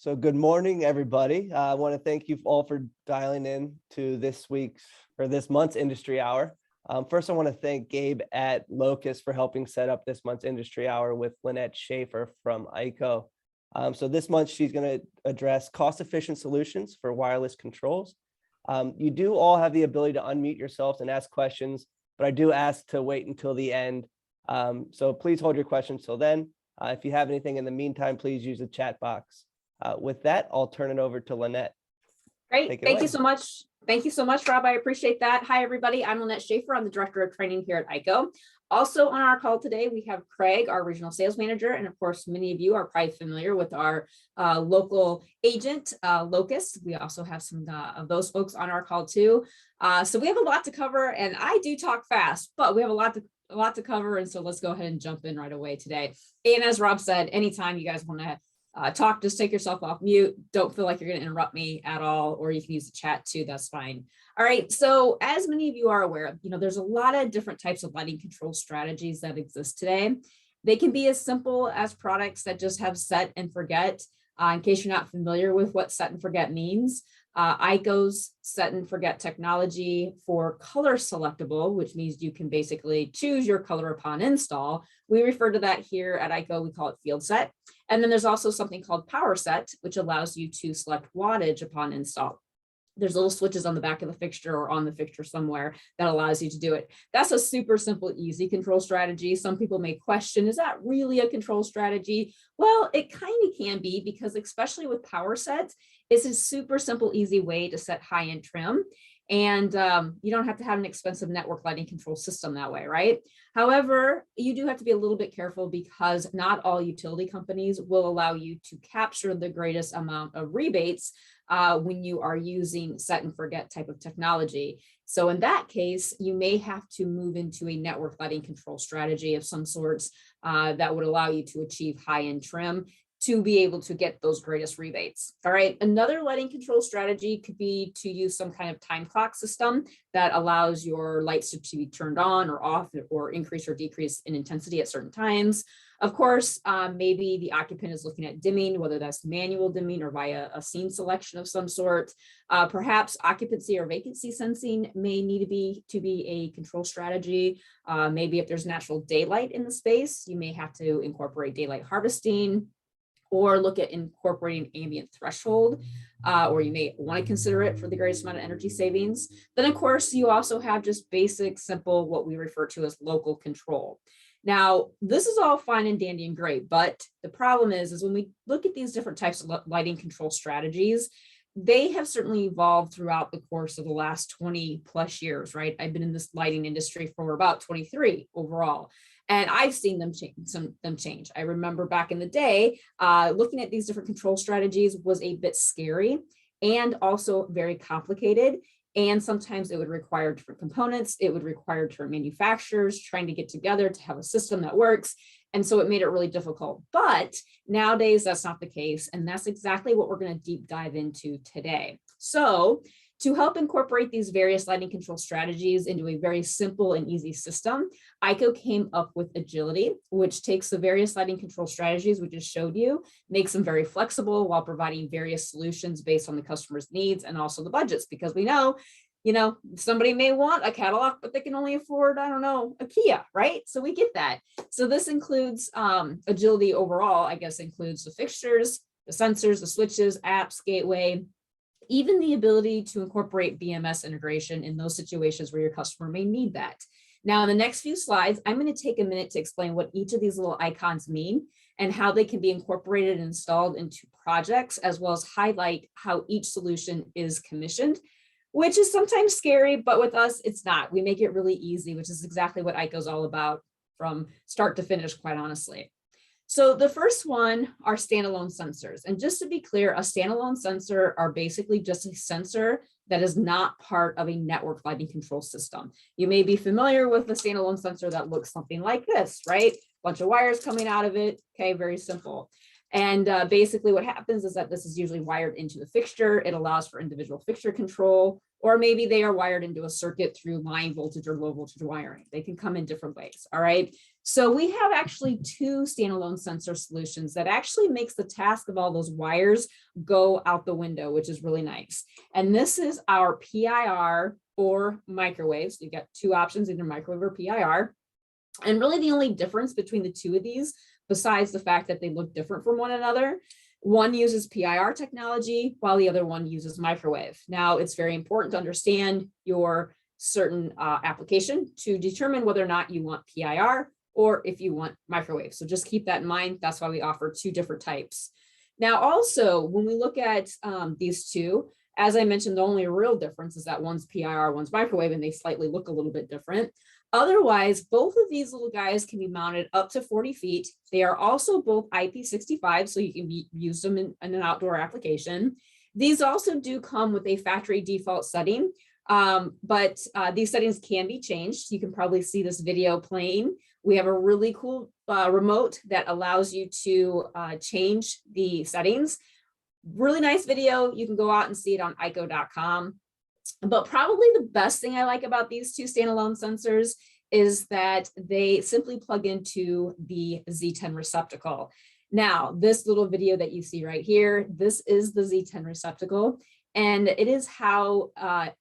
So good morning, everybody. I want to thank you all for dialing in to this month's industry hour. First, I want to thank Gabe at Locust for helping set up this month's industry hour with Lynnette Schaeffer from EIKO. So this month, she's going to address cost-efficient solutions for wireless controls. You do all have the ability to unmute yourselves and ask questions, but I do ask to wait until the end. So please hold your questions till then. If you have anything in the meantime, please use the chat box. With that, I'll turn it over to Lynnette. Great. Thank you so much. Thank you so much, Rob. I appreciate that. Hi, everybody. I'm Lynnette Schaeffer. I'm the Director of Training here at EIKO. Also on our call today, we have Craig, our Regional Sales Manager. And of course, many of you are probably familiar with our local agent, Locust. We also have some of those folks on our call too. So we have a lot to cover, and I do talk fast, but we have a lot to cover. And so let's go ahead and jump in right away today. And as Rob said, anytime you guys want to talk, just take yourself off mute. Don't feel like you're going to interrupt me at all, or you can use the chat too. That's fine. All right. So as many of you are aware, there's a lot of different types of lighting control strategies that exist today. They can be as simple as products that just have set and forget. In case you're not familiar with what set and forget means, EIKO's set and forget technology for color selectable, which means you can basically choose your color upon install. We refer to that here at EIKO, we call it field set. And then there's also something called power set, which allows you to select wattage upon install. There's little switches on the back of the fixture or on the fixture somewhere that allows you to do it. That's a super simple, easy control strategy. Some people may question, is that really a control strategy? Well, it kind of can be, because especially with power sets, it's a super simple, easy way to set high-end trim. And you don't have to have an expensive network lighting control system that way, right? However, you do have to be a little bit careful, because not all utility companies will allow you to capture the greatest amount of rebates when you are using set and forget type of technology. So in that case, you may have to move into a network lighting control strategy of some sorts that would allow you to achieve high-end trim to be able to get those greatest rebates. All right, another lighting control strategy could be to use some kind of time clock system that allows your lights to be turned on or off, or increase or decrease in intensity at certain times. Of course, maybe the occupant is looking at dimming, whether that's manual dimming or via a scene selection of some sort. Perhaps occupancy or vacancy sensing may need to be a control strategy. Maybe if there's natural daylight in the space, you may have to incorporate daylight harvesting, or look at incorporating ambient threshold, or you may want to consider it for the greatest amount of energy savings. Then, of course, you also have just basic, simple, what we refer to as local control. Now, this is all fine and dandy and great, but the problem is when we look at these different types of lighting control strategies, they have certainly evolved throughout the course of the last 20 plus years, right? I've been in this lighting industry for about 23 overall. And I've seen them change. I remember back in the day, looking at these different control strategies was a bit scary and also very complicated. And sometimes it would require different components. It would require different manufacturers trying to get together to have a system that works. And so it made it really difficult. But nowadays, that's not the case. And that's exactly what we're going to deep dive into today. So to help incorporate these various lighting control strategies into a very simple and easy system, EIKO came up with Agility, which takes the various lighting control strategies we just showed you, makes them very flexible while providing various solutions based on the customer's needs and also the budgets, because we know, somebody may want a catalog, but they can only afford, I don't know, a Kia, right? So we get that. So this includes Agility overall, I guess, includes the fixtures, the sensors, the switches, apps, gateway, even the ability to incorporate BMS integration in those situations where your customer may need that. Now, in the next few slides, I'm going to take a minute to explain what each of these little icons mean and how they can be incorporated and installed into projects, as well as highlight how each solution is commissioned, which is sometimes scary, but with us, it's not. We make it really easy, which is exactly what EIKO is all about from start to finish, quite honestly. So the first one are standalone sensors. And just to be clear, a standalone sensor are basically just a sensor that is not part of a network lighting control system. You may be familiar with a standalone sensor that looks something like this, right? Bunch of wires coming out of it. Okay, very simple. And basically what happens is that this is usually wired into the fixture. It allows for individual fixture control, or maybe they are wired into a circuit through line voltage or low voltage wiring. They can come in different ways, all right? So we have actually two standalone sensor solutions that actually makes the task of all those wires go out the window, which is really nice. And this is our PIR or microwave. So you got two options, either microwave or PIR. And really the only difference between the two of these, besides the fact that they look different from one another, one uses PIR technology while the other one uses microwave. Now, it's very important to understand your certain application to determine whether or not you want PIR or if you want microwave. So just keep that in mind. That's why we offer two different types. Now, also, when we look at these two, as I mentioned, the only real difference is that one's PIR, one's microwave, and they slightly look a little bit different. Otherwise, both of these little guys can be mounted up to 40 feet. They are also both IP65, so you can use them in an outdoor application. These also do come with a factory default setting, but these settings can be changed. You can probably see this video playing. We have a really cool remote that allows you to change the settings. Really nice video. You can go out and see it on EIKO.com. But probably the best thing I like about these two standalone sensors is that they simply plug into the Z10 receptacle. Now, this little video that you see right here, this is the Z10 receptacle, and it is how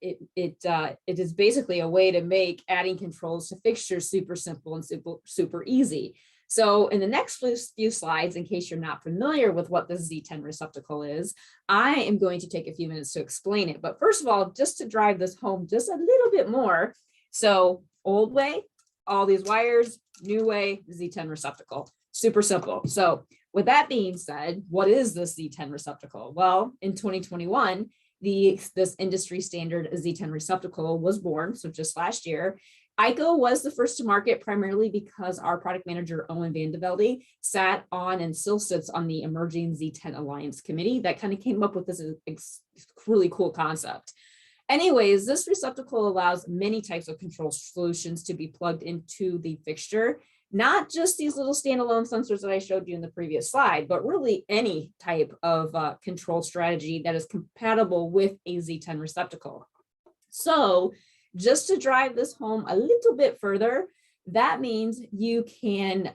it is basically a way to make adding controls to fixtures super simple and super easy. So in the next few slides, in case you're not familiar with what the Z10 receptacle is, I am going to take a few minutes to explain it. But first of all, just to drive this home just a little bit more. So old way, all these wires, new way, Z10 receptacle, super simple. So with that being said, what is the Z10 receptacle? Well, in 2021, this industry standard Z10 receptacle was born, so just last year. EIKO was the first to market primarily because our product manager, Owen Van de Velde, sat on and still sits on the Emerging Z10 Alliance Committee that kind of came up with this really cool concept. Anyways, this receptacle allows many types of control solutions to be plugged into the fixture, not just these little standalone sensors that I showed you in the previous slide, but really any type of control strategy that is compatible with a Z10 receptacle. So just to drive this home a little bit further, that means you can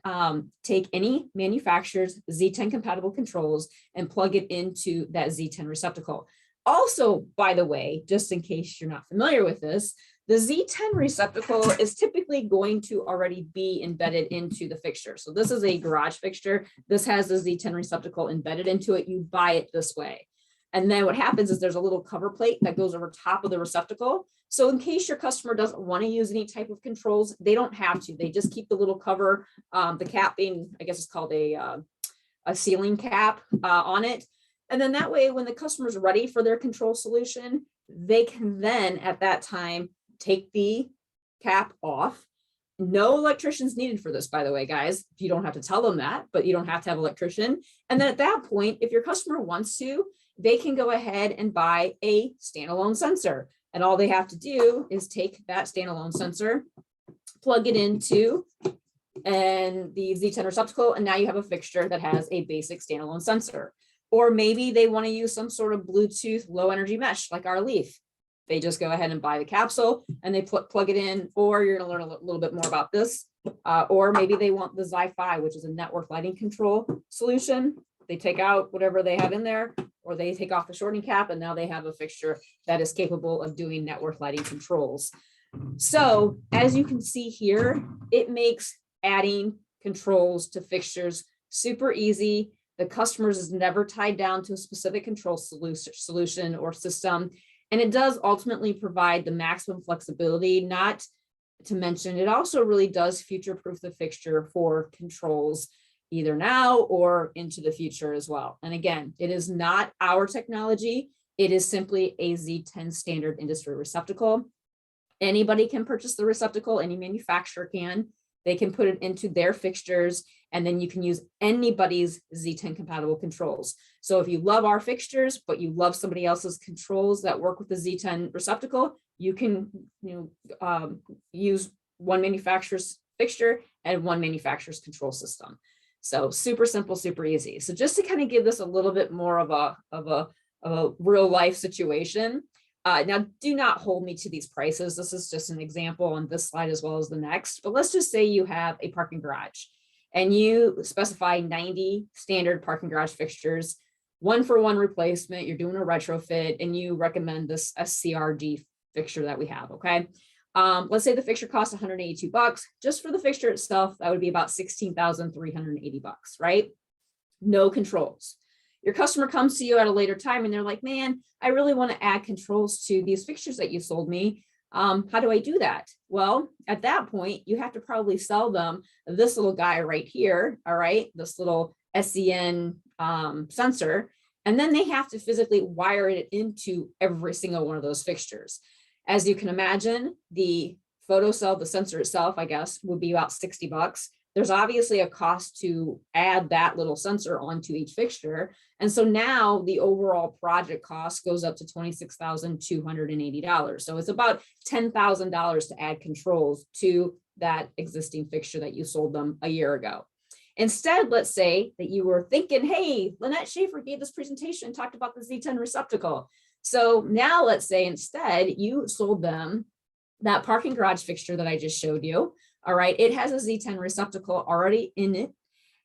take any manufacturer's Z10 compatible controls and plug it into that Z10 receptacle. Also, by the way, just in case you're not familiar with this, the Z10 receptacle is typically going to already be embedded into the fixture. So this is a garage fixture. This has the Z10 receptacle embedded into it. You buy it this way. And then what happens is there's a little cover plate that goes over top of the receptacle. So in case your customer doesn't want to use any type of controls, they don't have to. They just keep the little cover, the cap being, I guess it's called a sealing cap on it. And then that way, when the customer's ready for their control solution, they can then at that time take the cap off. No electricians needed for this, by the way, guys. You don't have to tell them that, but you don't have to have an electrician. And then at that point, if your customer wants to, they can go ahead and buy a standalone sensor. And all they have to do is take that standalone sensor, plug it into and the Z10 receptacle, and now you have a fixture that has a basic standalone sensor. Or maybe they want to use some sort of Bluetooth low energy mesh like our Leaf. They just go ahead and buy the capsule and they plug it in, or you're going to learn a little bit more about this. Or maybe they want the Zifi, which is a network lighting control solution. They take out whatever they have in there, or they take off the shorting cap, and now they have a fixture that is capable of doing network lighting controls. So as you can see here, it makes adding controls to fixtures super easy. The customers is never tied down to a specific control solution or system. And it does ultimately provide the maximum flexibility, not to mention it also really does future-proof the fixture for controls either now or into the future as well. And again, it is not our technology. It is simply a Z10 standard industry receptacle. Anybody can purchase the receptacle, any manufacturer can. They can put it into their fixtures, and then you can use anybody's Z10 compatible controls. So if you love our fixtures, but you love somebody else's controls that work with the Z10 receptacle, you can use one manufacturer's fixture and one manufacturer's control system. So super simple, super easy. So just to kind of give this a little bit more of a real life situation. Now, do not hold me to these prices. This is just an example on this slide as well as the next. But let's just say you have a parking garage and you specify 90 standard parking garage fixtures, 1-for-1 replacement. You're doing a retrofit and you recommend this SCRG fixture that we have. Okay. Let's say the fixture costs $182 just for the fixture itself. That would be about $16,380, right? No controls. Your customer comes to you at a later time and they're like, man, I really want to add controls to these fixtures that you sold me. How do I do that? Well, at that point, you have to probably sell them this little guy right here. All right. This little SEN sensor. And then they have to physically wire it into every single one of those fixtures. As you can imagine, the photocell, the sensor itself, I guess, would be about $60. There's obviously a cost to add that little sensor onto each fixture. And so now the overall project cost goes up to $26,280. So it's about $10,000 to add controls to that existing fixture that you sold them a year ago. Instead, let's say that you were thinking, hey, Lynnette Schaeffer gave this presentation and talked about the Z10 receptacle. So now let's say instead you sold them that parking garage fixture that I just showed you. All right, it has a Z10 receptacle already in it.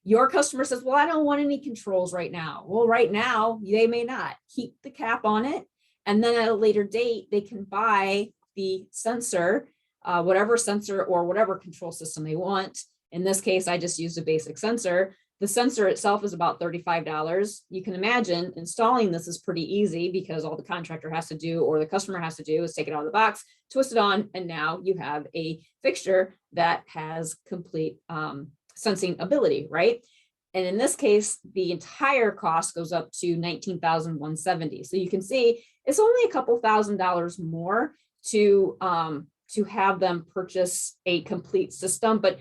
Your customer says, well, I don't want any controls right now. Well, right now, they may not. Keep the cap on it. And then at a later date, they can buy the sensor, whatever sensor or whatever control system they want. In this case, I just used a basic sensor. The sensor itself is about $35. You can imagine installing this is pretty easy because all the contractor has to do or the customer has to do is take it out of the box, twist it on, and now you have a fixture that has complete sensing ability, right? And in this case, the entire cost goes up to $19,170. So you can see it's only a couple $1,000s more to have them purchase a complete system. But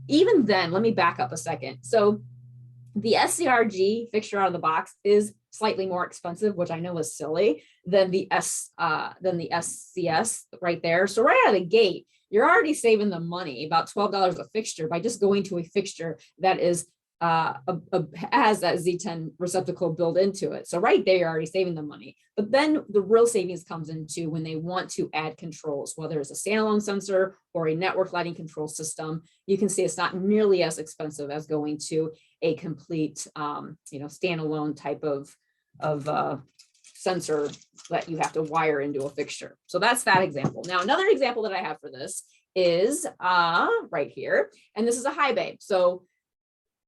even then, let me back up a second. So the SCRG fixture out of the box is slightly more expensive, which I know is silly, than the SCS right there. So right out of the gate, you're already saving the money, about $12 a fixture, by just going to a fixture that is has that Z10 receptacle built into it. So right there, you're already saving the money. But then the real savings comes into when they want to add controls, whether it's a standalone sensor or a network lighting control system. You can see it's not nearly as expensive as going to a complete, standalone type of sensor that you have to wire into a fixture. So that's that example. Now, another example that I have for this is right here, and this is a high bay. So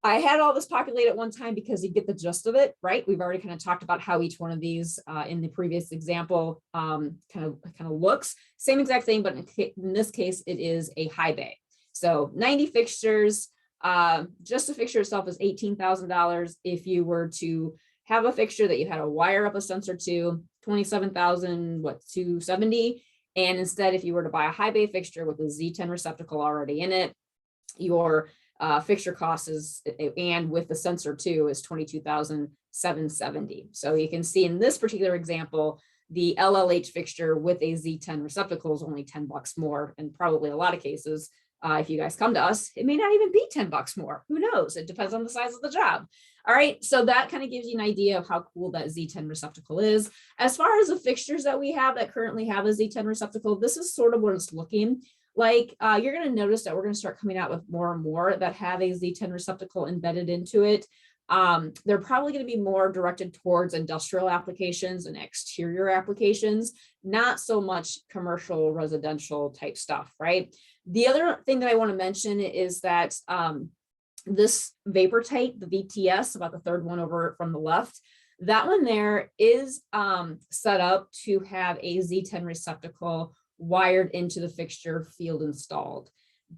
I had all this populated at one time because you get the gist of it, right? We've already kind of talked about how each one of these in the previous example kind of looks. Same exact thing, but in this case, it is a high bay. So 90 fixtures, just the fixture itself is $18,000. If you were to have a fixture that you had to wire up a sensor to, $27,270. And instead, if you were to buy a high bay fixture with a Z10 receptacle already in it, your fixture cost is, and with the sensor too, is $22,770. So you can see in this particular example, the LLH fixture with a Z10 receptacle is only $10 more, and probably a lot of cases, if you guys come to us, it may not even be $10 more. Who knows? It depends on the size of the job. All right, so that kind of gives you an idea of how cool that Z10 receptacle is. As far as the fixtures that we have that currently have a Z10 receptacle, this is sort of what it's looking like. You're going to notice that we're going to start coming out with more and more that have a Z10 receptacle embedded into it. They're probably going to be more directed towards industrial applications and exterior applications, not so much commercial, residential type stuff, right? The other thing that I want to mention is that this vapor tight, the VTS, about the third one over from the left, that one there is set up to have a Z10 receptacle wired into the fixture field installed.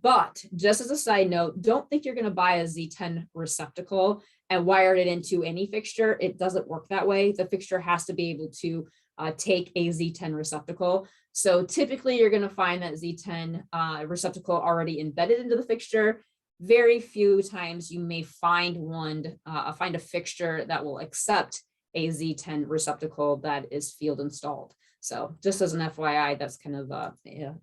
But just as a side note, don't think you're going to buy a Z10 receptacle and wire it into any fixture. It doesn't work that way. The fixture has to be able to take a Z10 receptacle. So typically you're going to find that Z10 receptacle already embedded into the fixture. Very few times you may find a fixture that will accept a Z10 receptacle that is field installed. So just as an FYI, that's kind of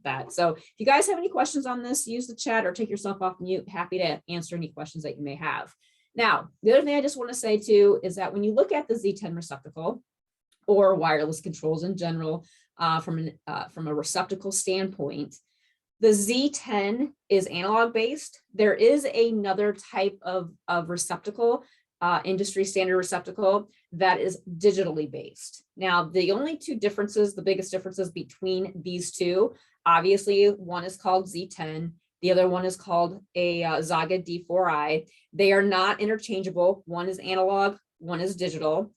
that. So if you guys have any questions on this, use the chat or take yourself off mute. Happy to answer any questions that you may have. Now, the other thing I just want to say too is that when you look at the Z10 receptacle or wireless controls in general, from a receptacle standpoint, the Z10 is analog based. There is another type of receptacle, industry standard receptacle, that is digitally based. Now, the only two differences, the biggest differences between these two, obviously one is called Z10, the other one is called a Zaga D4i. They are not interchangeable. One is analog, one is digital.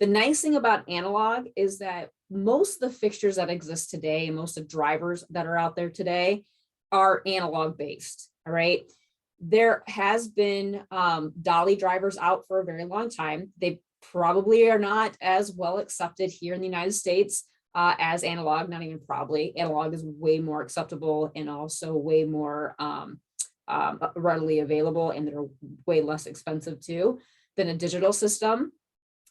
The nice thing about analog is that most of the fixtures that exist today, and most of the drivers that are out there today, are analog based. All right. There has been dolly drivers out for a very long time. They probably are not as well accepted here in the United States as analog, not even probably. Analog is way more acceptable and also way more readily available, and they're way less expensive too than a digital system.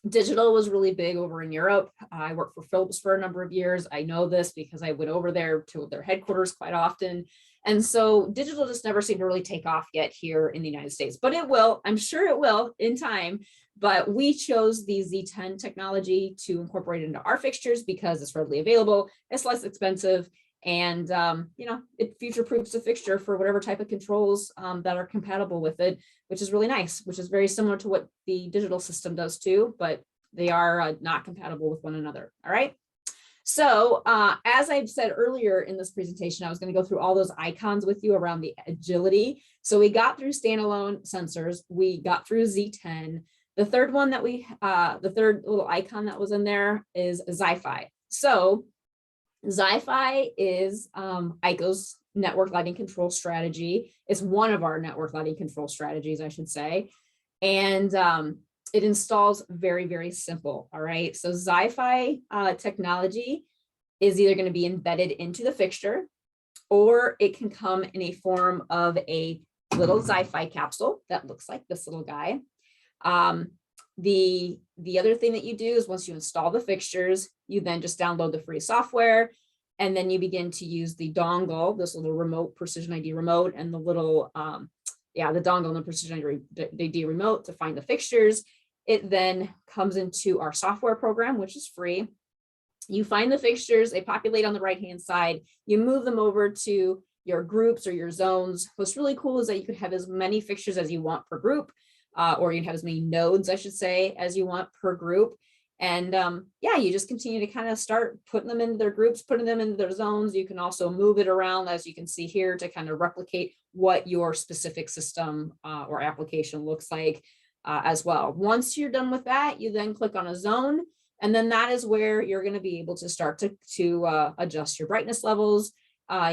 Digital was really big over in Europe. I worked for Philips for a number of years. I know this because I went over there to their headquarters quite often. And so digital just never seemed to really take off yet here in the United States, but it will. I'm sure it will in time. But we chose the Z10 technology to incorporate into our fixtures because it's readily available, it's less expensive, and it future-proofs the fixture for whatever type of controls that are compatible with it, which is really nice, which is very similar to what the digital system does too, but they are not compatible with one another. All right. So as I've said earlier in this presentation, I was going to go through all those icons with you around the agility. So we got through standalone sensors, we got through Z10. The third one that the third little icon that was in there is Zifi. So Zifi is EIKO's network lighting control strategy. It's one of our network lighting control strategies, I should say. And it installs very, very simple. All right. So Zifi technology is either going to be embedded into the fixture, or it can come in a form of a little Zifi capsule that looks like this little guy. The other thing that you do is once you install the fixtures, you then just download the free software, and then you begin to use the dongle, this little remote Precision ID remote, and the little, the dongle and the Precision ID remote to find the fixtures. It then comes into our software program, which is free. You find the fixtures, they populate on the right-hand side, you move them over to your groups or your zones. What's really cool is that you could have as many fixtures as you want per group, or you can have as many nodes, I should say, as you want per group. And you just continue to kind of start putting them into their groups, putting them into their zones. You can also move it around, as you can see here, to kind of replicate what your specific system or application looks like as well. Once you're done with that, you then click on a zone, and then that is where you're going to be able to start to adjust your brightness levels.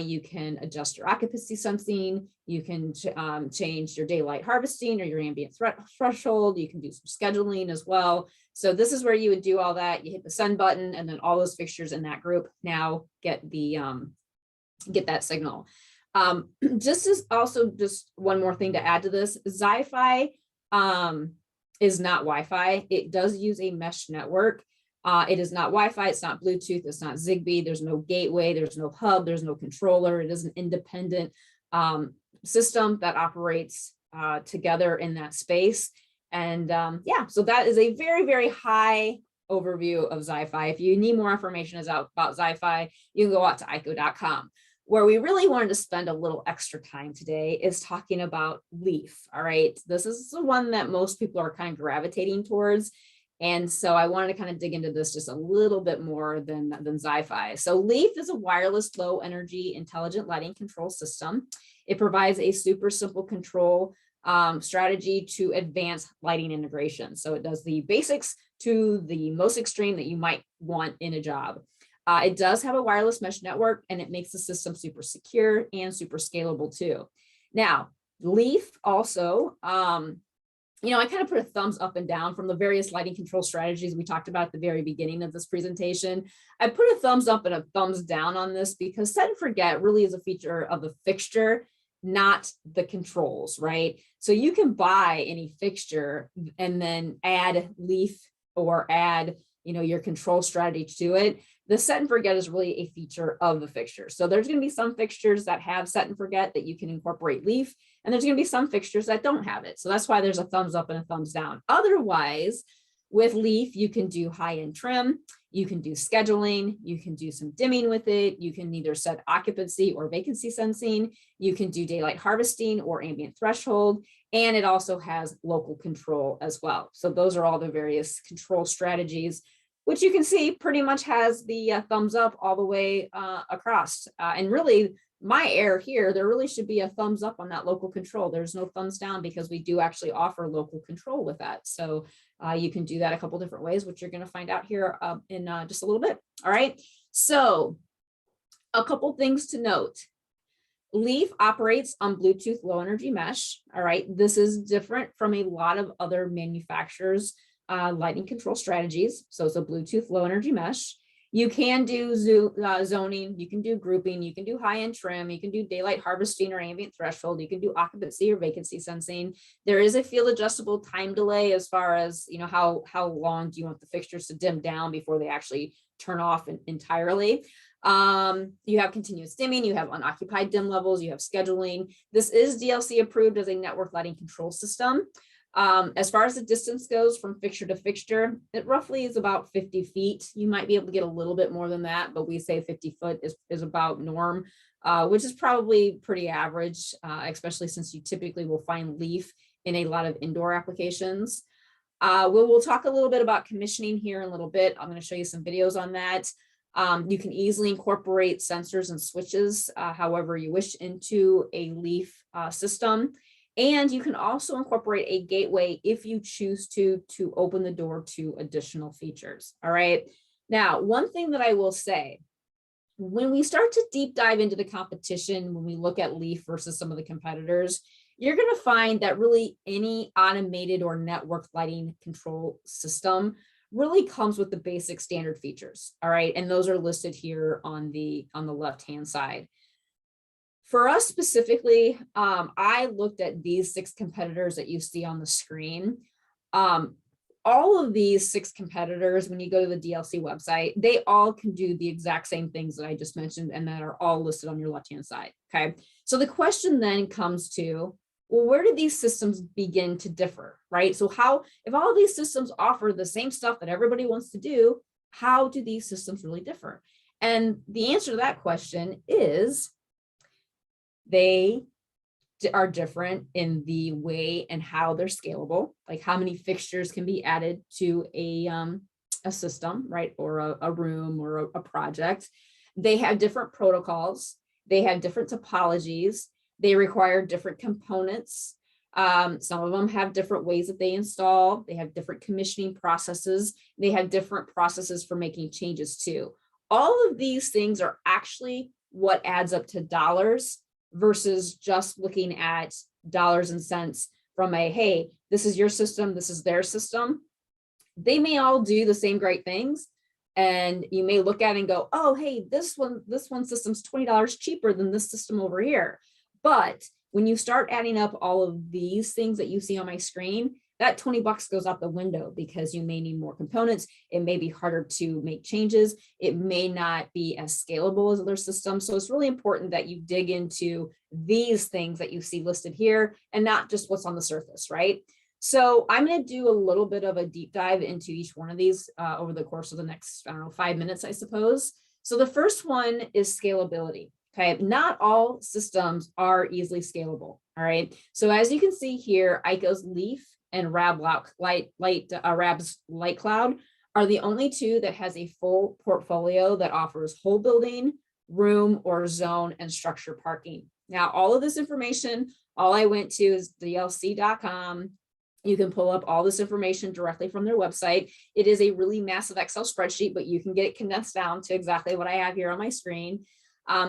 You can adjust your occupancy sensing. You can change your daylight harvesting or your ambient threshold. You can do some scheduling as well. So this is where you would do all that. You hit the send button, and then all those fixtures in that group now get that signal. Just one more thing to add to this. Zifi is not Wi-Fi. It does use a mesh network. It is not Wi-Fi, it's not Bluetooth, it's not Zigbee, there's no gateway, there's no hub, there's no controller. It is an independent system that operates together in that space. And so that is a very, very high overview of Zifi. If you need more information about Zifi, you can go out to EIKO.com. Where we really wanted to spend a little extra time today is talking about Leaf. All right, this is the one that most people are kind of gravitating towards. And so I wanted to kind of dig into this just a little bit more than Zifi. So Leaf is a wireless low energy intelligent lighting control system. It provides a super simple control strategy to advance lighting integration. So it does the basics to the most extreme that you might want in a job. It does have a wireless mesh network, and it makes the system super secure and super scalable too. Now, Leaf also, I kind of put a thumbs up and down from the various lighting control strategies we talked about at the very beginning of this presentation. I put a thumbs up and a thumbs down on this because set and forget really is a feature of the fixture, not the controls, right? So you can buy any fixture and then add Leaf or add your control strategy to it. The set and forget is really a feature of the fixture. So there's going to be some fixtures that have set and forget that you can incorporate leaf, and there's going to be some fixtures that don't have it. So that's why there's a thumbs up and a thumbs down. Otherwise, with leaf, you can do high-end trim, you can do scheduling, you can do some dimming with it, you can either set occupancy or vacancy sensing, you can do daylight harvesting or ambient threshold, and it also has local control as well. So those are all the various control strategies, which you can see pretty much has the thumbs up all the way across. And really, my error here, there really should be a thumbs up on that local control. There's no thumbs down because we do actually offer local control with that. So you can do that a couple different ways, which you're going to find out here in just a little bit. All right. So a couple things to note. Leaf operates on Bluetooth low energy mesh. All right. This is different from a lot of other manufacturers' lighting control strategies. So it's a Bluetooth low energy mesh. You can do zoning, you can do grouping, you can do high-end trim, you can do daylight harvesting or ambient threshold, you can do occupancy or vacancy sensing. There is a field adjustable time delay as far as, how long do you want the fixtures to dim down before they actually turn off entirely. You have continuous dimming, you have unoccupied dim levels, you have scheduling. This is DLC approved as a network lighting control system. As far as the distance goes from fixture to fixture, it roughly is about 50 feet. You might be able to get a little bit more than that, but we say 50 foot is about norm, which is probably pretty average, especially since you typically will find leaf in a lot of indoor applications. We'll talk a little bit about commissioning here in a little bit. I'm going to show you some videos on that. You can easily incorporate sensors and switches however you wish into a leaf system. And you can also incorporate a gateway if you choose to open the door to additional features. All right. Now, one thing that I will say, when we start to deep dive into the competition, when we look at leaf versus some of the competitors, you're going to find that really any automated or network lighting control system really comes with the basic standard features. All right. And those are listed here on the left-hand side. For us specifically, I looked at these 6 competitors that you see on the screen. All of these 6 competitors, when you go to the DLC website, they all can do the exact same things that I just mentioned and that are all listed on your left-hand side, okay? So the question then comes to, well, where do these systems begin to differ, right? So if all of these systems offer the same stuff that everybody wants to do, how do these systems really differ? And the answer to that question is, they are different in the way and how they're scalable, like how many fixtures can be added to a system, right? Or a room or a project. They have different protocols. They have different topologies. They require different components. Some of them have different ways that they install. They have different commissioning processes. They have different processes for making changes too. All of these things are actually what adds up to dollars versus just looking at dollars and cents from hey, this is your system, this is their system. They may all do the same great things. And you may look at it and go, oh, hey, this one system's $20 cheaper than this system over here. But when you start adding up all of these things that you see on my screen, that $20 goes out the window because you may need more components. It may be harder to make changes. It may not be as scalable as other systems. So it's really important that you dig into these things that you see listed here and not just what's on the surface, right? So I'm going to do a little bit of a deep dive into each one of these over the course of the next, 5 minutes, I suppose. So the first one is scalability. Okay, not all systems are easily scalable. All right. So as you can see here, EIKO's Leaf and Rab's Light Cloud are the only 2 that has a full portfolio that offers whole building, room, or zone and structure parking. Now, all of this information, all I went to is dlc.com. You can pull up all this information directly from their website. It is a really massive Excel spreadsheet, but you can get it condensed down to exactly what I have here on my screen.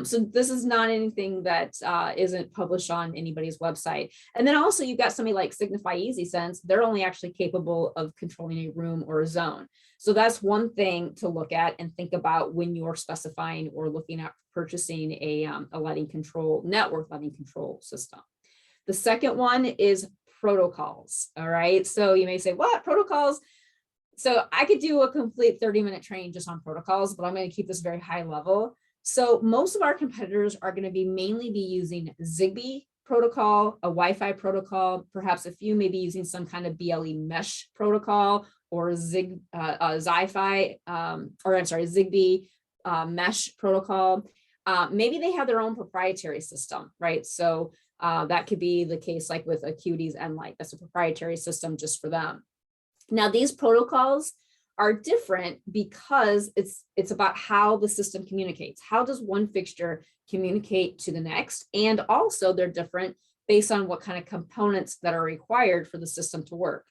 So this is not anything that isn't published on anybody's website. And then also you've got somebody like Signify EasySense. They're only actually capable of controlling a room or a zone. So that's one thing to look at and think about when you're specifying or looking at purchasing a lighting control, network lighting control system. The second one is protocols. All right. So you may say, what protocols? So I could do a complete 30-minute training just on protocols, but I'm going to keep this very high level. So most of our competitors are going to mainly be using Zigbee protocol, a Wi-Fi protocol, perhaps a few may be using some kind of BLE mesh protocol or Zifi, Zigbee mesh protocol. Maybe they have their own proprietary system, right? So that could be the case like with Acuity's Nlight. That's a proprietary system just for them. Now, these protocols are different because it's about how the system communicates. How does one fixture communicate to the next? And also they're different based on what kind of components that are required for the system to work.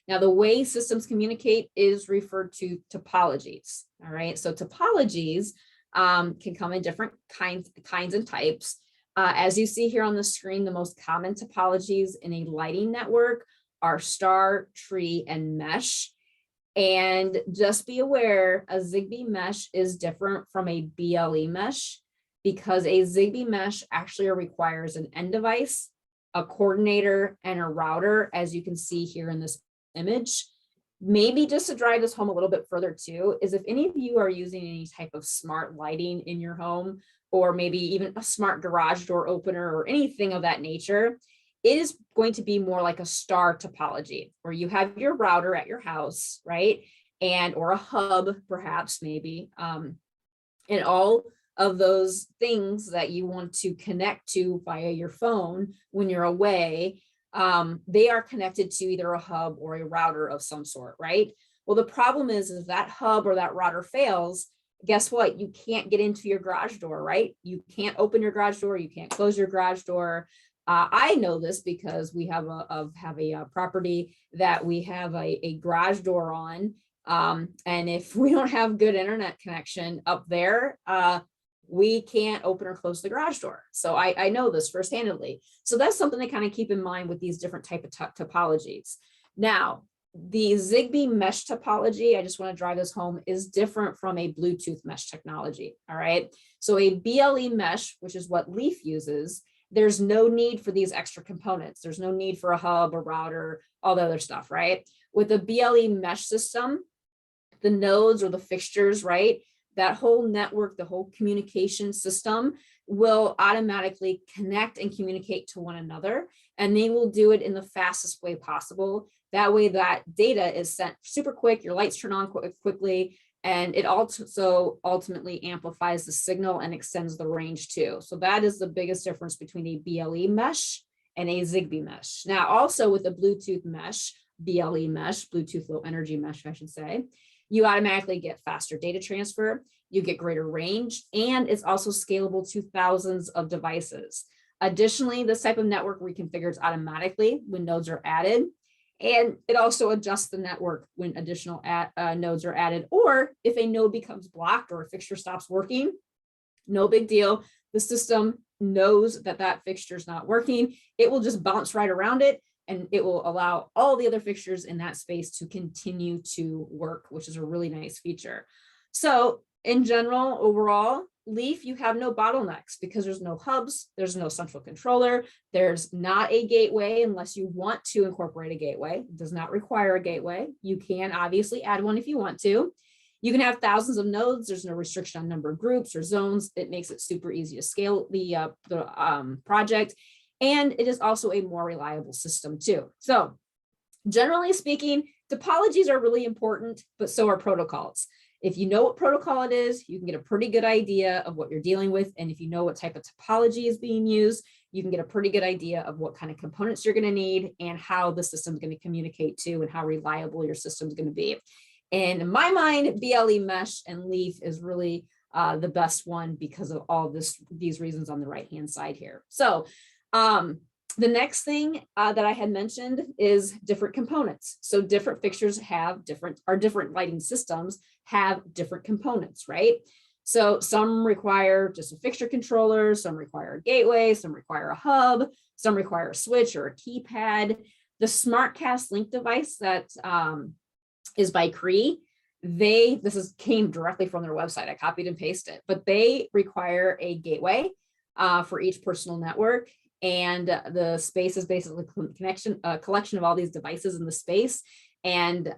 Now, the way systems communicate is referred to topologies. All right, so topologies can come in different kinds and types. As you see here on the screen, the most common topologies in a lighting network are star, tree, and mesh. And just be aware, a Zigbee mesh is different from a BLE mesh because a Zigbee mesh actually requires an end device, a coordinator, and a router, as you can see here in this image. Maybe just to drive this home a little bit further too, is if any of you are using any type of smart lighting in your home, or maybe even a smart garage door opener or anything of that nature, it is going to be more like a star topology where you have your router at your house, right? And, or a hub, perhaps, maybe, and all of those things that you want to connect to via your phone when you're away, they are connected to either a hub or a router of some sort, right? Well, the problem is if that hub or that router fails, guess what? You can't get into your garage door, right? You can't open your garage door. You can't close your garage door. I know this because we have a property that we have a garage door on. And if we don't have good internet connection up there, we can't open or close the garage door. So I know this first-handedly. So that's something to kind of keep in mind with these different type of topologies. Now, the Zigbee mesh topology, I just want to drive this home, is different from a Bluetooth mesh technology. All right. So a BLE mesh, which is what Leaf uses, there's no need for these extra components. There's no need for a hub, a router, all the other stuff, right? With a BLE mesh system, the nodes or the fixtures, right? That whole network, the whole communication system will automatically connect and communicate to one another, and they will do it in the fastest way possible. That way that data is sent super quick, your lights turn on quickly, and it also ultimately amplifies the signal and extends the range too. So that is the biggest difference between a BLE mesh and a Zigbee mesh. Now, also with a Bluetooth mesh, BLE mesh, Bluetooth low energy mesh, I should say, you automatically get faster data transfer, you get greater range, and it's also scalable to thousands of devices. Additionally, this type of network reconfigures automatically when nodes are added. And it also adjusts the network when additional nodes are added, or if a node becomes blocked or a fixture stops working, no big deal. The system knows that that fixture is not working. It will just bounce right around it, and it will allow all the other fixtures in that space to continue to work, which is a really nice feature. So in general, overall, Leaf, you have no bottlenecks because there's no hubs, there's no central controller, there's not a gateway unless you want to incorporate a gateway. It does not require a gateway. You can obviously add one if you want to. You can have thousands of nodes. There's no restriction on number of groups or zones. It makes it super easy to scale the project. And it is also a more reliable system too. So generally speaking, topologies are really important, but so are protocols. If you know what protocol it is, you can get a pretty good idea of what you're dealing with. And if you know what type of topology is being used, you can get a pretty good idea of what kind of components you're going to need and how the system is going to communicate to and how reliable your system is going to be. And in my mind, BLE mesh and Leaf is really the best one because of all these reasons on the right-hand side here. So the next thing that I had mentioned is different components. So different fixtures have different lighting systems have different components, right? So some require just a fixture controller, some require a gateway, some require a hub, some require a switch or a keypad. The SmartCast Link device that is by Cree, came directly from their website. I copied and pasted it, but they require a gateway for each personal network. And the space is basically a collection of all these devices in the space. And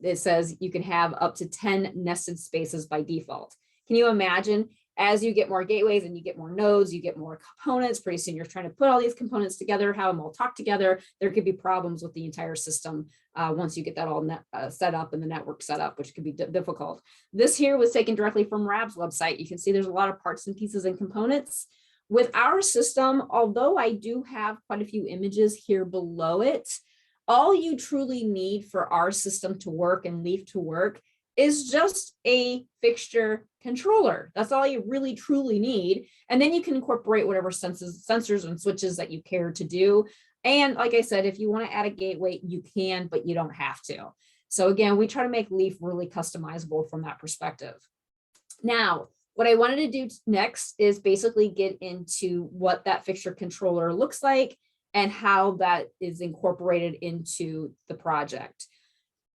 it says you can have up to 10 nested spaces by default. Can you imagine, as you get more gateways and you get more nodes, you get more components, pretty soon you're trying to put all these components together, have them all talk together. There could be problems with the entire system once you get that all set up and the network set up, which could be difficult. This here was taken directly from Rab's website. You can see there's a lot of parts and pieces and components. With our system, although I do have quite a few images here below it, all you truly need for our system to work and Leaf to work is just a fixture controller. That's all you really truly need. And then you can incorporate whatever sensors and switches that you care to do. And like I said, if you want to add a gateway, you can, but you don't have to. So again, we try to make Leaf really customizable from that perspective. Now, what I wanted to do next is basically get into what that fixture controller looks like and how that is incorporated into the project.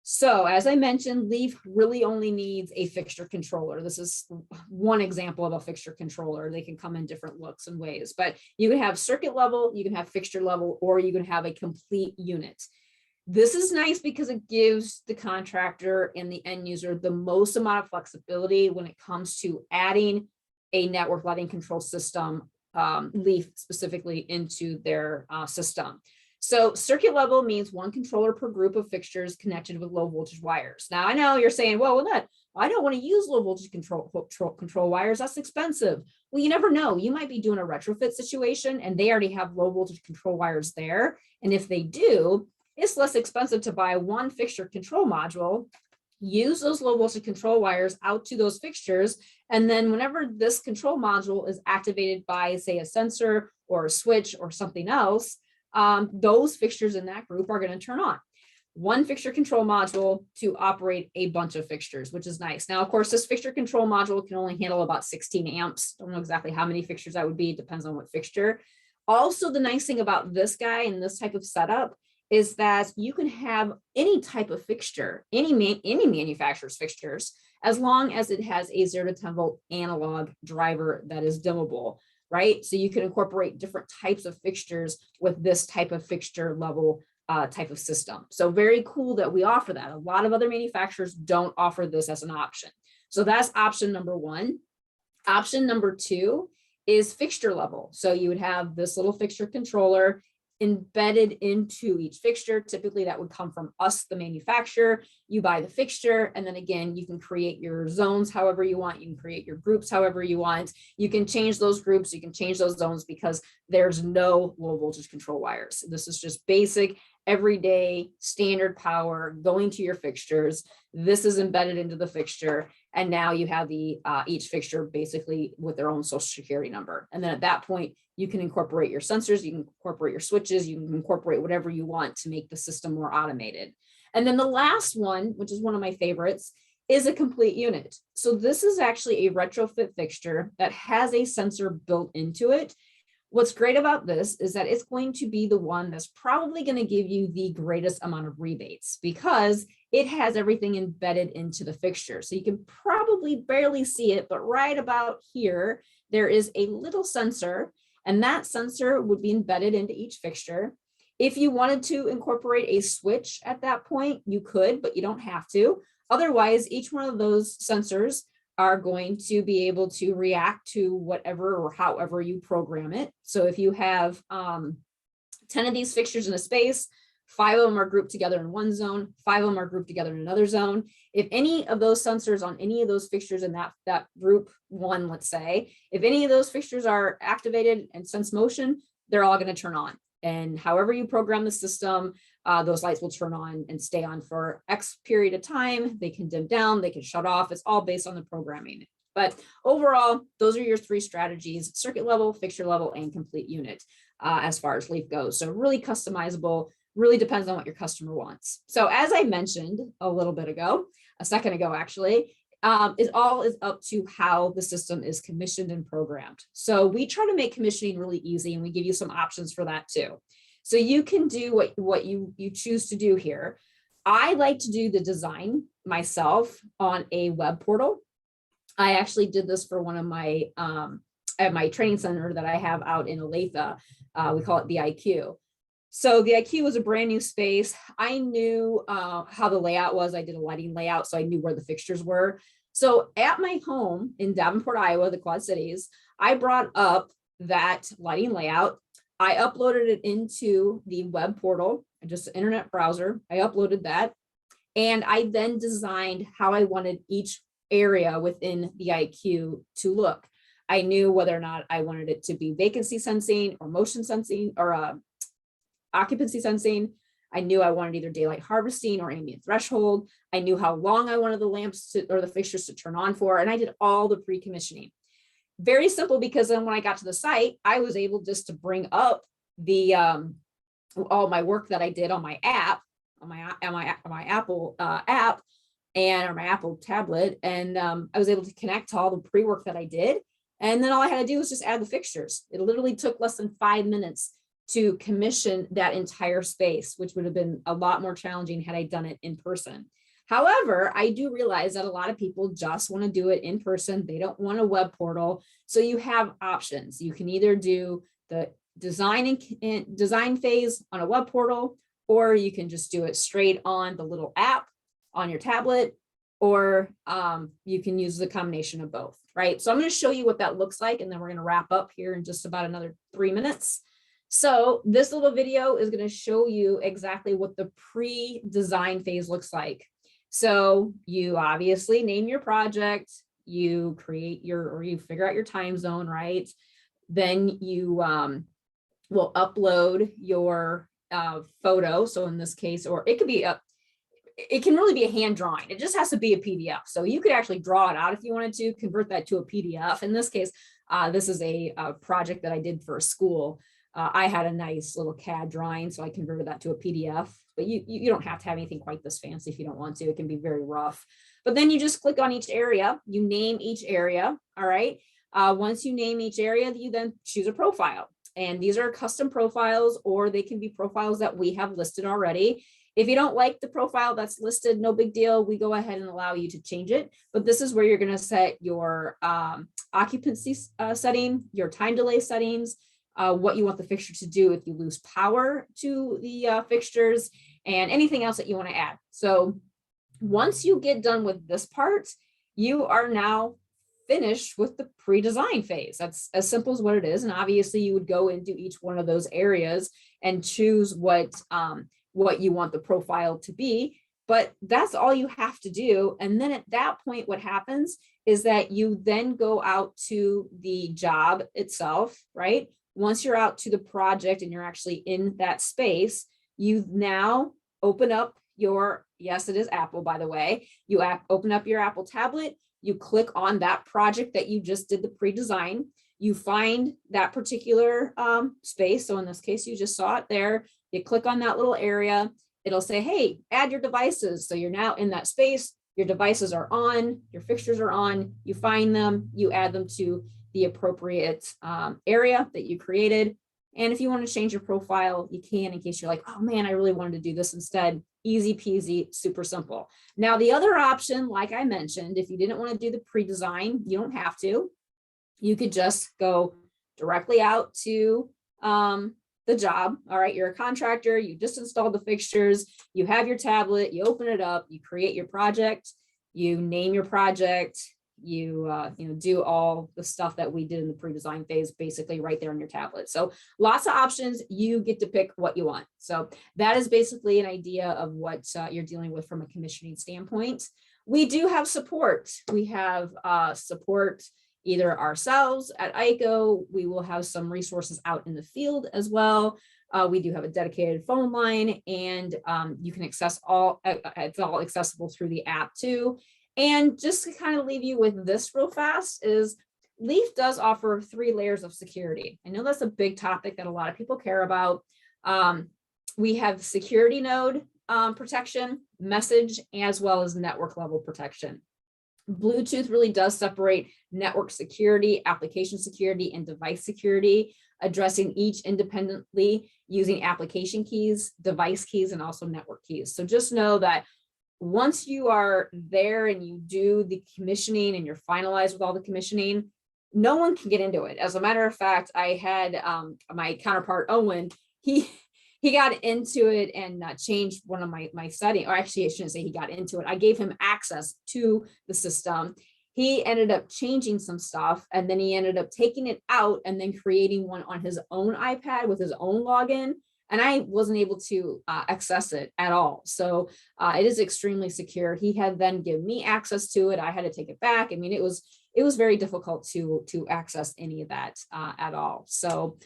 So as I mentioned, Leaf really only needs a fixture controller. This is one example of a fixture controller. They can come in different looks and ways, but you can have circuit level, you can have fixture level, or you can have a complete unit. This is nice because it gives the contractor and the end user the most amount of flexibility when it comes to adding a network lighting control system, Leaf specifically, into their system. So circuit level means one controller per group of fixtures connected with low voltage wires. Now I know you're saying, well, Lynnette, I don't want to use low voltage control wires. That's expensive. Well, you never know. You might be doing a retrofit situation and they already have low voltage control wires there. And if they do, it's less expensive to buy one fixture control module, use those low voltage control wires out to those fixtures. And then whenever this control module is activated by, say, a sensor or a switch or something else, those fixtures in that group are going to turn on. One fixture control module to operate a bunch of fixtures, which is nice. Now, of course, this fixture control module can only handle about 16 amps. Don't know exactly how many fixtures that would be. It depends on what fixture. Also, the nice thing about this guy and this type of setup is that you can have any type of fixture, any manufacturer's fixtures, as long as it has a 0 to 10 volt analog driver that is dimmable, right? So you can incorporate different types of fixtures with this type of fixture level type of system. So very cool that we offer that. A lot of other manufacturers don't offer this as an option. So that's option number one. Option number two is fixture level. So you would have this little fixture controller embedded into each fixture. Typically that would come from us, the manufacturer. You buy the fixture, and then again, you can create your zones however you want. You can create your groups however you want. You can change those groups, you can change those zones because there's no low voltage control wires. This is just basic, everyday, standard power going to your fixtures. This is embedded into the fixture. And now you have the each fixture basically with their own social security number. And then at that point, you can incorporate your sensors, you can incorporate your switches, you can incorporate whatever you want to make the system more automated. And then the last one, which is one of my favorites, is a complete unit. So this is actually a retrofit fixture that has a sensor built into it. What's great about this is that it's going to be the one that's probably going to give you the greatest amount of rebates because it has everything embedded into the fixture. So you can probably barely see it, but right about here, there is a little sensor, and that sensor would be embedded into each fixture. If you wanted to incorporate a switch at that point, you could, but you don't have to. Otherwise, each one of those sensors are going to be able to react to whatever or however you program it. So if you have 10 of these fixtures in a space, 5 of them are grouped together in one zone, 5 of them are grouped together in another zone. If any of those sensors on any of those fixtures in that group one, let's say, if any of those fixtures are activated and sense motion, they're all going to turn on. And however you program the system, those lights will turn on and stay on for X period of time. They can dim down, they can shut off. It's all based on the programming. But overall, those are your 3 strategies: circuit level, fixture level, and complete unit as far as Leaf goes. So really customizable, really depends on what your customer wants. So as I mentioned a second ago actually, it all is up to how the system is commissioned and programmed. So we try to make commissioning really easy, and we give you some options for that too. So you can do what you choose to do here. I like to do the design myself on a web portal. I actually did this for one of my at my training center that I have out in Olathe. We call it the EIKO. So the IQ was a brand new space. I knew how the layout was. I did a lighting layout, so I knew where the fixtures were. So at my home in Davenport, Iowa, the Quad Cities, I brought up that lighting layout. I uploaded it into the web portal, just an internet browser. I uploaded that. And I then designed how I wanted each area within the IQ to look. I knew whether or not I wanted it to be vacancy sensing or motion sensing or occupancy sensing. I knew I wanted either daylight harvesting or ambient threshold. I knew how long I wanted the lamps or the fixtures to turn on for, and I did all the pre-commissioning. Very simple, because then when I got to the site, I was able just to bring up the all my work that I did on my app, on my Apple app and or my Apple tablet, and I was able to connect to all the pre-work that I did. And then all I had to do was just add the fixtures. It literally took less than 5 minutes to commission that entire space, which would have been a lot more challenging had I done it in person. However, I do realize that a lot of people just want to do it in person. They don't want a web portal. So you have options. You can either do the design phase on a web portal, or you can just do it straight on the little app on your tablet, or you can use the combination of both, right? So I'm going to show you what that looks like, and then we're going to wrap up here in just about another 3 minutes. So this little video is going to show you exactly what the pre-design phase looks like. So you obviously name your project, you create you figure out your time zone, right? Then you will upload your photo. So in this case, or it could be it can really be a hand drawing. It just has to be a PDF. So you could actually draw it out if you wanted to, convert that to a PDF. In this case, this is a project that I did for a school. I had a nice little CAD drawing, so I converted that to a PDF, but you don't have to have anything quite this fancy if you don't want to. It can be very rough, but then you just click on each area, you name each area. All right. Once you name each area, you then choose a profile, and these are custom profiles, or they can be profiles that we have listed already. If you don't like the profile that's listed, no big deal. We go ahead and allow you to change it, but this is where you're going to set your occupancy setting, your time delay settings, what you want the fixture to do if you lose power to the fixtures, and anything else that you want to add. So once you get done with this part, you are now finished with the pre-design phase. That's as simple as what it is. And obviously you would go into each one of those areas and choose what you want the profile to be, but that's all you have to do. And then at that point, what happens is that you then go out to the job itself, right? Once you're out to the project and you're actually in that space, you now open up your, yes, it is Apple, by the way, you open up your Apple tablet, you click on that project that you just did the pre-design, you find that particular space. So in this case, you just saw it there. You click on that little area, it'll say, hey, add your devices. So you're now in that space, your devices are on, your fixtures are on, you find them, you add them to the appropriate area that you created. And if you want to change your profile, you can, in case you're like, oh man, I really wanted to do this instead. Easy peasy, super simple. Now, the other option, like I mentioned, if you didn't want to do the pre-design, you don't have to. You could just go directly out to the job. All right, you're a contractor, you just installed the fixtures, you have your tablet, you open it up, you create your project, you name your project, you do all the stuff that we did in the pre-design phase, basically right there on your tablet. So lots of options, you get to pick what you want. So that is basically an idea of what you're dealing with from a commissioning standpoint. We do have support. We have support either ourselves at EIKO. We will have some resources out in the field as well. We do have a dedicated phone line, and you can access it's all accessible through the app too. And just to kind of leave you with this real fast is Leaf does offer 3 layers of security. I know that's a big topic that a lot of people care about. We have security node protection, message, as well as network level protection. Bluetooth really does separate network security, application security, and device security, addressing each independently using application keys, device keys, and also network keys. So just know that once you are there and you do the commissioning and you're finalized with all the commissioning, no one can get into it. As a matter of fact, I had my counterpart, Owen, he he got into it and changed one of my setting, or actually I shouldn't say he got into it. I gave him access to the system. He ended up changing some stuff, and then he ended up taking it out and then creating one on his own iPad with his own login. And I wasn't able to access it at all. So it is extremely secure. He had then given me access to it. I had to take it back. I mean, it was very difficult to access any of that at all. So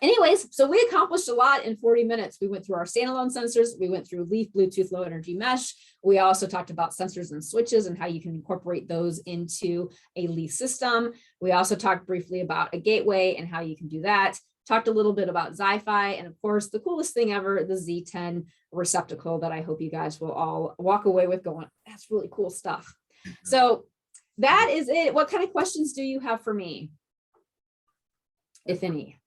anyways, so we accomplished a lot in 40 minutes. We went through our standalone sensors. We went through Leaf Bluetooth Low Energy Mesh. We also talked about sensors and switches and how you can incorporate those into a Leaf system. We also talked briefly about a gateway and how you can do that. Talked a little bit about Zifi, and of course, the coolest thing ever, the Z10 receptacle that I hope you guys will all walk away with going, that's really cool stuff. So that is it. What kind of questions do you have for me, if any?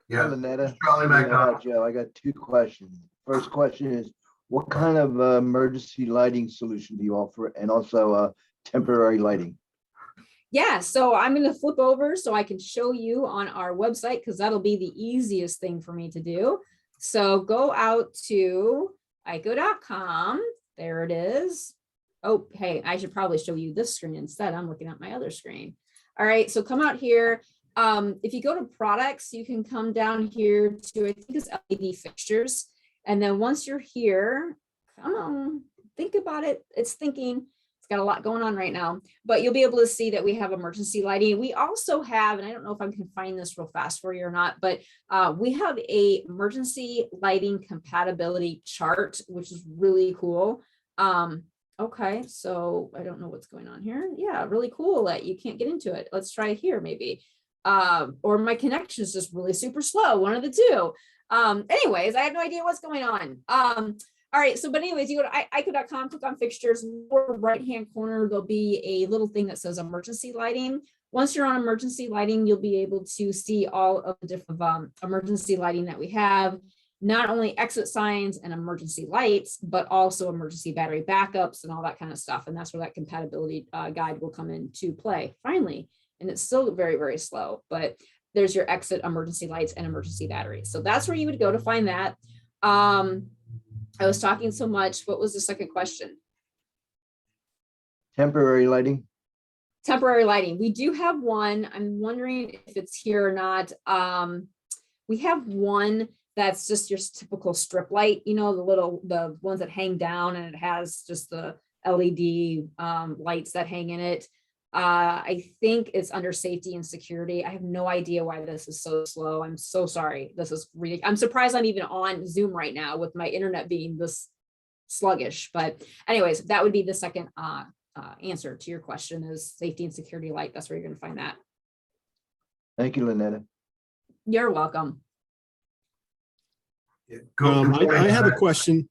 Yeah, Lynnette, Charlie McDonald. Joe, I got 2 questions. First question is, what kind of emergency lighting solution do you offer, and also temporary lighting? Yeah, so I'm going to flip over so I can show you on our website, because that'll be the easiest thing for me to do. So go out to EIKO.com. There it is. Oh, hey, I should probably show you this screen instead. I'm looking at my other screen. All right, so come out here. If you go to products, you can come down here to, I think it's LED fixtures. And then once you're here, come on, think about it. It's thinking. Got a lot going on right now, but you'll be able to see that we have emergency lighting. We also have, and I don't know if I can find this real fast for you or not, but we have a emergency lighting compatibility chart, which is really cool. Okay, so I don't know what's going on here. Yeah, really cool that you can't get into it. Let's try it here maybe. Or my connection is just really super slow, one of the two. Anyways, I have no idea what's going on. All right, so but anyways, you go to EIKO.com, click on fixtures, lower right-hand corner, there'll be a little thing that says emergency lighting. Once you're on emergency lighting, you'll be able to see all of the different emergency lighting that we have, not only exit signs and emergency lights, but also emergency battery backups and all that kind of stuff. And that's where that compatibility guide will come into play, finally. And it's still very, very slow, but there's your exit emergency lights and emergency batteries. So that's where you would go to find that. I was talking so much. What was the second question? Temporary lighting. Temporary lighting. We do have one. I'm wondering if it's here or not. We have one that's just your typical strip light, you know, the ones that hang down, and it has just the LED lights that hang in it. I think it's under safety and security. I have no idea why this is so slow. I'm so sorry. This is ridiculous. I'm surprised I'm even on Zoom right now with my internet being this sluggish. But anyways, that would be the second answer to your question, is safety and security light. That's where you're going to find that. Thank you, Lynnette. You're welcome. Yeah, I have a question.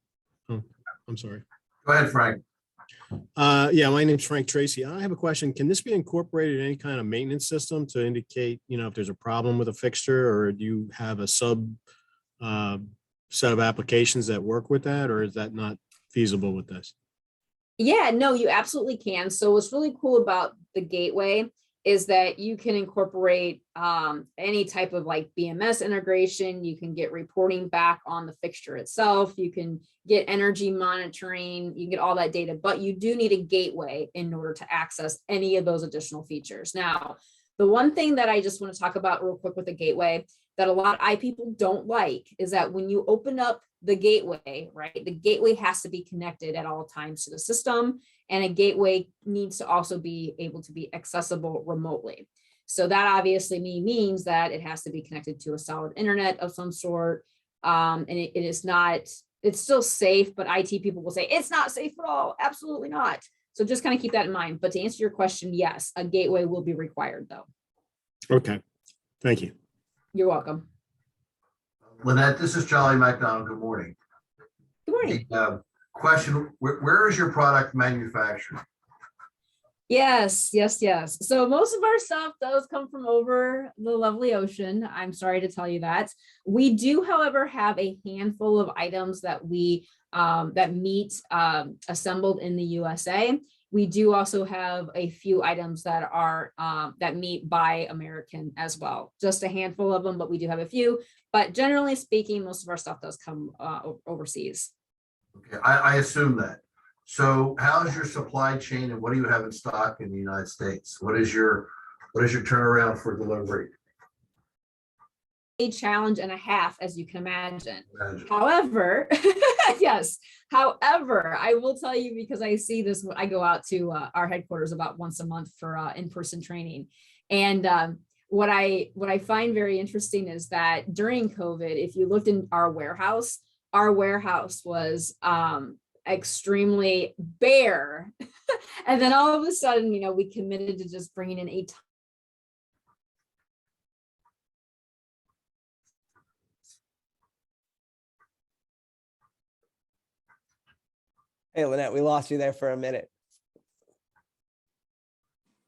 Oh, I'm sorry. Go ahead, Frank. Yeah, my name's Frank Tracy. I have a question. Can this be incorporated in any kind of maintenance system to indicate, you know, if there's a problem with a fixture, or do you have a sub set of applications that work with that, or is that not feasible with this? Yeah, no, you absolutely can. So what's really cool about the gateway is that you can incorporate any type of like BMS integration. You can get reporting back on the fixture itself. You can get energy monitoring. You can get all that data, but you do need a gateway in order to access any of those additional features. Now, the one thing that I just want to talk about real quick with the gateway that a lot of people don't like is that when you open up the gateway, right, the gateway has to be connected at all times to the system, and a gateway needs to also be able to be accessible remotely. So that obviously means that it has to be connected to a solid internet of some sort. And it is not, it's still safe, but IT people will say it's not safe at all. Absolutely not. So just kind of keep that in mind. But to answer your question, yes, a gateway will be required though. Okay, thank you. You're welcome. Lynnette, this is Charlie McDonald. Good morning. Good morning. Question, where is your product manufactured? Yes. So most of our stuff does come from over the lovely ocean. I'm sorry to tell you that. We do, however, have a handful of items that we that meet assembled in the USA. We do also have a few items that are that meet Buy American as well. Just a handful of them, but we do have a few. But generally speaking, most of our stuff does come overseas. Okay, I assume that. So how's your supply chain and what do you have in stock in the United States? What is your turnaround for delivery? A challenge and a half, as you can imagine. Imagine. However, yes. However, I will tell you, because I see this when I go out to our headquarters about once a month for in-person training. And what I find very interesting is that during COVID, if you looked in our warehouse was extremely bare. And then all of a sudden, you know, we committed to just bringing in a ton. Hey, Lynnette, we lost you there for a minute.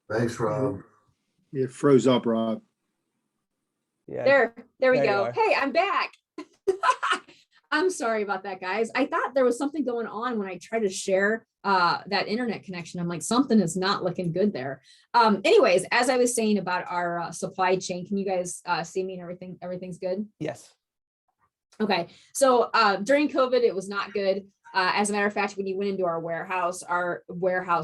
Thanks, Rob. It froze up, Rob. Yeah. There we There you go. are. Hey, I'm back. I'm sorry about that, guys. I thought there was something going on when I tried to share that internet connection. I'm like, something is not looking good there. Anyways, as I was saying about our supply chain, can you guys see me and everything's good? Yes. Okay, so during COVID, it was not good. As a matter of fact, when you went into our warehouse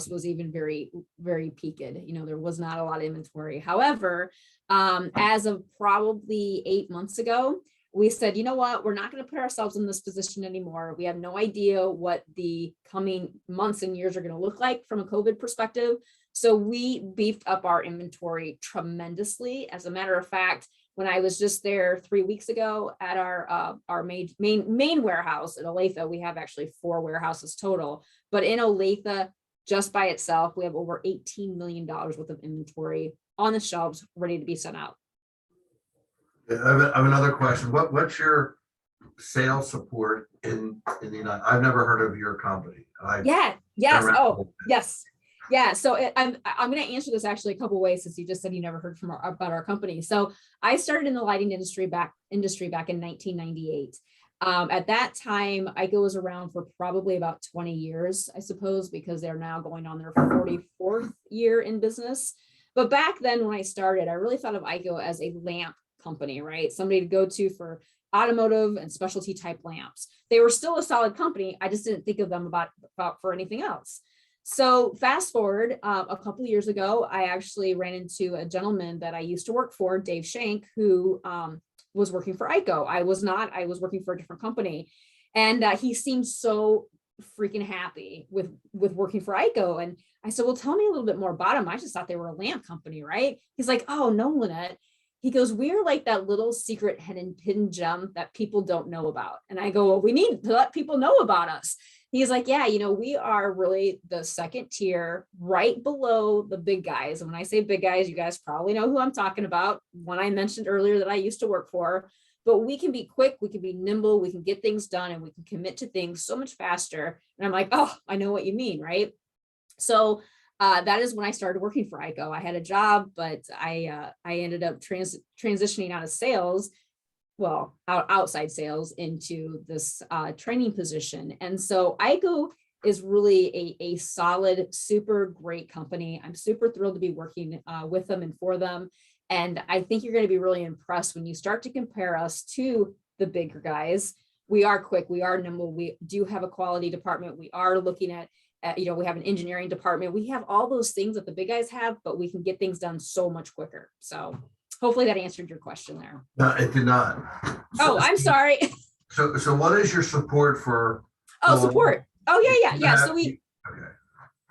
was even very, very peaked. You know, there was not a lot of inventory. However, as of probably 8 months ago, we said, you know what, we're not going to put ourselves in this position anymore. We have no idea what the coming months and years are going to look like from a COVID perspective. So we beefed up our inventory tremendously. As a matter of fact, when I was just there 3 weeks ago at our main warehouse at Olathe, we have actually 4 warehouses total, but in Olathe, just by itself, we have over $18 million worth of inventory on the shelves ready to be sent out. I have another question. What's your sales support in the United? I've never heard of your company. Yes. Yeah, so I'm going to answer this actually a couple ways, since you just said you never heard about our company. So I started in the lighting industry back in 1998. At that time, EIKO was around for probably about 20 years, I suppose, because they're now going on their 44th year in business. But back then when I started, I really thought of EIKO as a lamp company, right? Somebody to go to for automotive and specialty type lamps. They were still a solid company. I just didn't think of them about for anything else. So fast forward a couple of years ago, I actually ran into a gentleman that I used to work for, Dave Shank, who was working for EIKO. I was not, I was working for a different company. And he seemed so freaking happy with working for EIKO. And I said, well, tell me a little bit more about them. I just thought they were a lamp company, right? He's like, oh, no, Lynnette. He goes, we're like that little secret hidden gem that people don't know about. And I go, well, we need to let people know about us. He's like, yeah, you know, we are really the second tier, right below the big guys. And when I say big guys, you guys probably know who I'm talking about. One I mentioned earlier that I used to work for, but we can be quick, we can be nimble, we can get things done, and we can commit to things so much faster. And I'm like, oh, I know what you mean, right? So that is when I started working for EIKO. I had a job, but I ended up transitioning out of sales, well, outside sales, into this training position. And so EIKO is really a solid, super great company. I'm super thrilled to be working with them and for them. And I think you're going to be really impressed when you start to compare us to the bigger guys. We are quick, we are nimble, we do have a quality department, we are looking at you know, we have an engineering department. We have all those things that the big guys have, but we can get things done so much quicker. So hopefully that answered your question there. No, it did not. Oh, I'm sorry. So what is your support for? Support. Oh, yeah. So okay.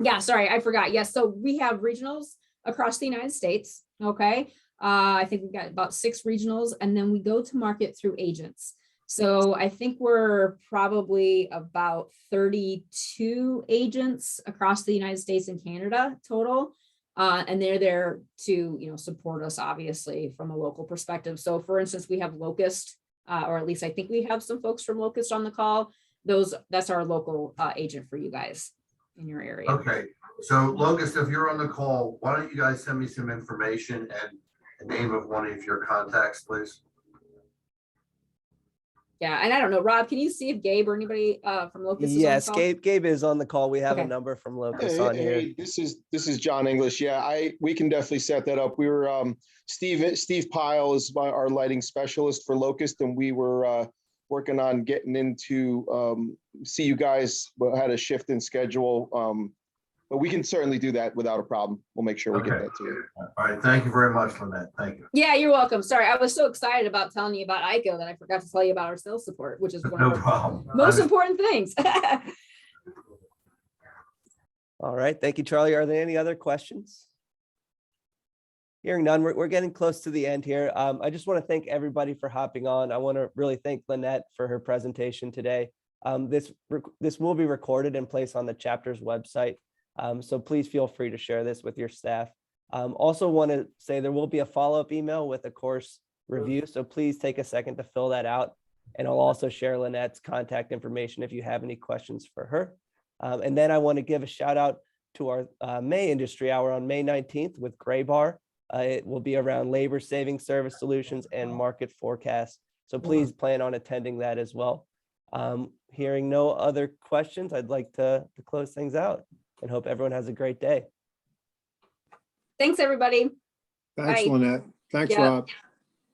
Yeah, sorry, I forgot. Yes, so we have regionals across the United States. Okay. I think we've got about 6 regionals, and then we go to market through agents. So I think we're probably about 32 agents across the United States and Canada total. And they're there to, you know, support us, obviously, from a local perspective. So for instance, we have Locust, or at least I think we have some folks from Locust on the call. That's our local agent for you guys in your area. Okay. So Locust, if you're on the call, why don't you guys send me some information and the name of one of your contacts, please? Yeah, and I don't know, Rob, can you see if Gabe or anybody from Locust is on the Yes, call? Gabe is on the call. We have a Okay. number from Locust Hey, on here. hey, this is John English. Yeah, we can definitely set that up. We were Steve Pyle is our lighting specialist for Locust, and we were working on getting into see you guys had a shift in schedule. But we can certainly do that without a problem. We'll make sure we get Okay. that to you. All right, thank you very much, Lynnette. Thank you. Yeah, you're welcome. Sorry, I was so excited about telling you about EIKO that I forgot to tell you about our sales support, which is one No of our problem. most important things. All right, thank you, Charlie. Are there any other questions? Hearing none, we're getting close to the end here. I just want to thank everybody for hopping on. I want to really thank Lynnette for her presentation today. This will be recorded and placed on the chapter's website. So please feel free to share this with your staff. Also want to say there will be a follow-up email with a course review. So please take a second to fill that out. And I'll also share Lynnette's contact information if you have any questions for her. And then I want to give a shout out to our May Industry Hour on May 19th with Graybar. It will be around labor saving service solutions and market forecasts. So please plan on attending that as well. Hearing no other questions, I'd like to close things out and hope everyone has a great day. Thanks, everybody. Thanks, Bye. Lynette. Thanks, Yeah. Rob.